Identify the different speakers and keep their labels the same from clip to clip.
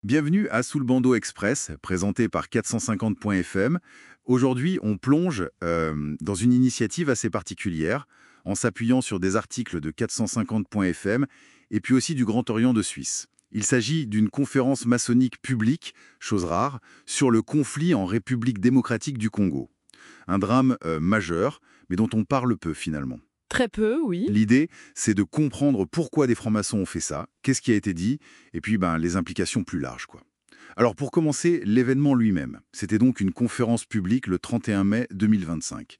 Speaker 1: Bienvenue à Sous le bandeau express, présenté par 450.fm. Aujourd'hui, on plonge dans une initiative assez particulière, en s'appuyant sur des articles de 450.fm et puis aussi du Grand Orient de Suisse. Il s'agit d'une conférence maçonnique publique, chose rare, sur le conflit en République démocratique du Congo. Un drame majeur, mais dont on parle peu finalement.
Speaker 2: Très peu, oui.
Speaker 1: L'idée, c'est de comprendre pourquoi des francs-maçons ont fait ça, qu'est-ce qui a été dit, et puis les implications plus larges, quoi. Alors pour commencer, l'événement lui-même. C'était donc une conférence publique le 31 mai 2025,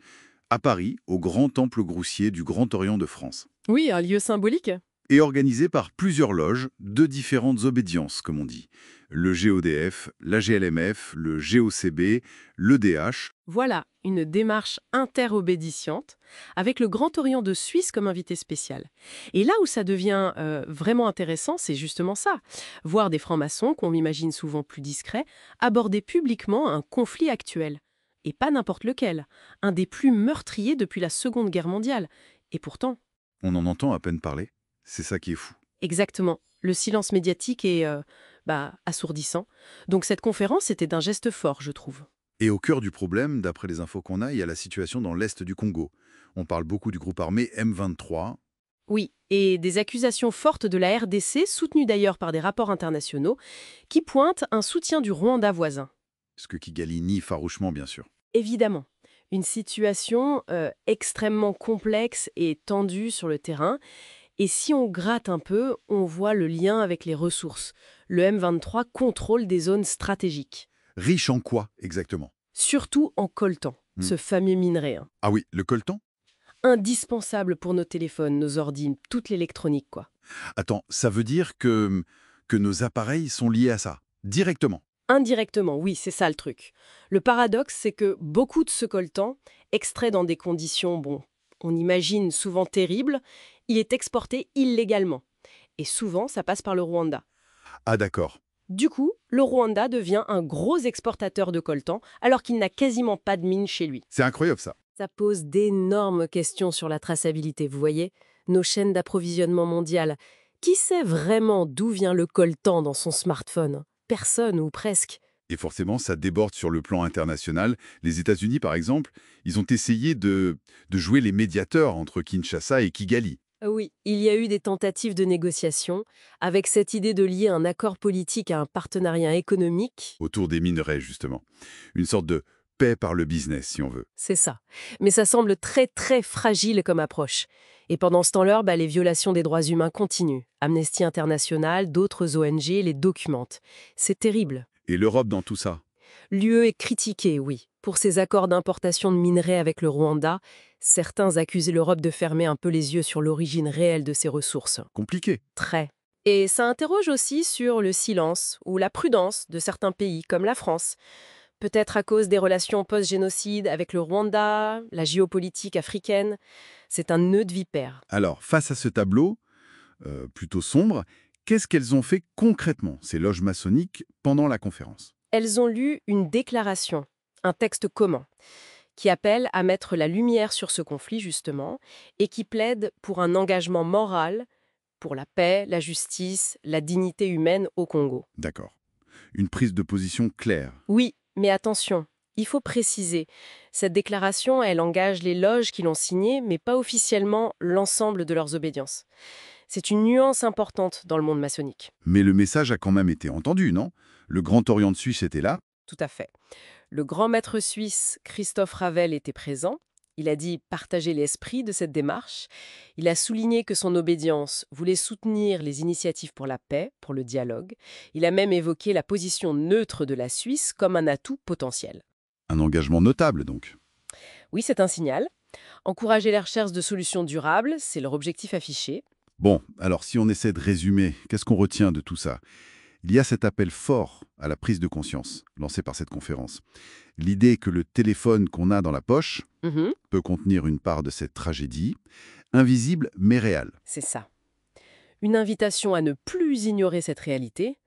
Speaker 1: à Paris, au Grand Temple Groussier du Grand Orient de France,
Speaker 2: Oui, un lieu symbolique.
Speaker 1: et organisée par plusieurs loges de différentes obédiences, comme on dit. Le GODF, la GLMF, le GOCB, l'EDH.
Speaker 2: Voilà, une démarche interobéditiante, avec le Grand Orient de Suisse comme invité spécial. Et là où ça devient vraiment intéressant, c'est justement ça. Voir des francs-maçons, qu'on imagine souvent plus discrets, aborder publiquement un conflit actuel. Et pas n'importe lequel. Un des plus meurtriers depuis la Seconde Guerre mondiale. Et pourtant,
Speaker 1: On en entend à peine parler. C'est ça qui est fou.
Speaker 2: exactement, le silence médiatique est assourdissant. Donc cette conférence était d'un geste fort, je trouve.
Speaker 1: Et au cœur du problème, d'après les infos qu'on a, il y a la situation dans l'est du Congo. On parle beaucoup du groupe armé M23.
Speaker 2: Oui, et des accusations fortes de la RDC, soutenues d'ailleurs par des rapports internationaux, qui pointent un soutien du Rwanda voisin.
Speaker 1: Ce que Kigali nie farouchement, bien sûr.
Speaker 2: Évidemment, une situation extrêmement complexe et tendue sur le terrain. Et si on gratte un peu, on voit le lien avec les ressources. Le M23 contrôle des zones stratégiques,
Speaker 1: Riche en quoi, exactement?
Speaker 2: surtout en coltan, ce fameux minerai, hein.
Speaker 1: Ah oui, le coltan?
Speaker 2: Indispensable pour nos téléphones, nos ordi, toute l'électronique, quoi.
Speaker 1: Attends, ça veut dire que nos appareils sont liés à ça, directement?
Speaker 2: Indirectement, oui, c'est ça le truc. Le paradoxe, c'est que beaucoup de ce coltan, extrait dans des conditions, on imagine souvent terribles, il est exporté illégalement. Et souvent, ça passe par le Rwanda.
Speaker 1: Ah d'accord.
Speaker 2: Du coup, le Rwanda devient un gros exportateur de coltan, alors qu'il n'a quasiment pas de mine chez lui.
Speaker 1: C'est incroyable ça.
Speaker 2: Ça pose d'énormes questions sur la traçabilité, vous voyez? Nos chaînes d'approvisionnement mondiales. Qui sait vraiment d'où vient le coltan dans son smartphone? Personne ou presque.
Speaker 1: Et forcément, ça déborde sur le plan international. Les États-Unis, par exemple, ils ont essayé de jouer les médiateurs entre Kinshasa et Kigali.
Speaker 2: Oui, il y a eu des tentatives de négociation, avec cette idée de lier un accord politique à un partenariat économique.
Speaker 1: Autour des minerais, justement. Une sorte de paix par le business, si on veut.
Speaker 2: C'est ça. Mais ça semble très très fragile comme approche. Et pendant ce temps-là, les violations des droits humains continuent. Amnesty International, d'autres ONG les documentent. C'est terrible.
Speaker 1: Et l'Europe dans tout ça?
Speaker 2: L'UE est critiquée, oui, pour ses accords d'importation de minerais avec le Rwanda. Certains accusent l'Europe de fermer un peu les yeux sur l'origine réelle de ces ressources.
Speaker 1: Compliqué.
Speaker 2: Très. Et ça interroge aussi sur le silence ou la prudence de certains pays, comme la France. Peut-être à cause des relations post-génocide avec le Rwanda, la géopolitique africaine. C'est un nœud de vipère.
Speaker 1: Alors, face à ce tableau, plutôt sombre, qu'est-ce qu'elles ont fait concrètement, ces loges maçonniques, pendant la conférence?
Speaker 2: Elles ont lu une déclaration, un texte commun, qui appelle à mettre la lumière sur ce conflit, justement, et qui plaide pour un engagement moral pour la paix, la justice, la dignité humaine au Congo.
Speaker 1: D'accord. Une prise de position claire.
Speaker 2: Oui, mais attention, il faut préciser. Cette déclaration, elle engage les loges qui l'ont signée, mais pas officiellement l'ensemble de leurs obédiences. C'est une nuance importante dans le monde maçonnique.
Speaker 1: Mais le message a quand même été entendu, non? Le Grand Orient de Suisse était là.
Speaker 2: Tout à fait. Le grand maître suisse Christophe Ravel était présent. Il a dit partager l'esprit de cette démarche. Il a souligné que son obédience voulait soutenir les initiatives pour la paix, pour le dialogue. Il a même évoqué la position neutre de la Suisse comme un atout potentiel.
Speaker 1: Un engagement notable, donc.
Speaker 2: Oui, c'est un signal. Encourager la recherche de solutions durables, c'est leur objectif affiché.
Speaker 1: Bon, alors si on essaie de résumer, qu'est-ce qu'on retient de tout ça? Il y a cet appel fort à la prise de conscience, lancé par cette conférence. L'idée que le téléphone qu'on a dans la poche
Speaker 2: Mhm,
Speaker 1: peut contenir une part de cette tragédie, invisible mais réelle.
Speaker 2: c'est ça. Une invitation à ne plus ignorer cette réalité,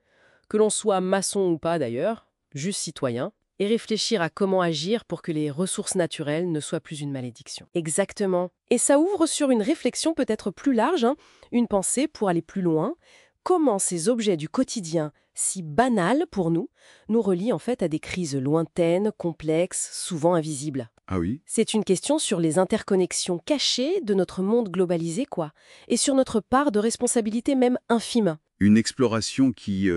Speaker 2: que l'on soit maçon ou pas d'ailleurs, juste citoyen, et réfléchir à comment agir pour que les ressources naturelles ne soient plus une malédiction. Exactement. Et ça ouvre sur une réflexion peut-être plus large, une pensée pour aller plus loin. Comment ces objets du quotidien, si banale pour nous, nous relie en fait à des crises lointaines, complexes, souvent invisibles.
Speaker 1: Ah oui?
Speaker 2: C'est une question sur les interconnexions cachées de notre monde globalisé, quoi, et sur notre part de responsabilité même infime.
Speaker 1: Une exploration qui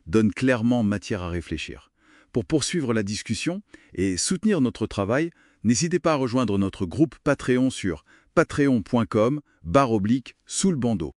Speaker 1: donne clairement matière à réfléchir. Pour poursuivre la discussion et soutenir notre travail, n'hésitez pas à rejoindre notre groupe Patreon sur patreon.com/sous le bandeau.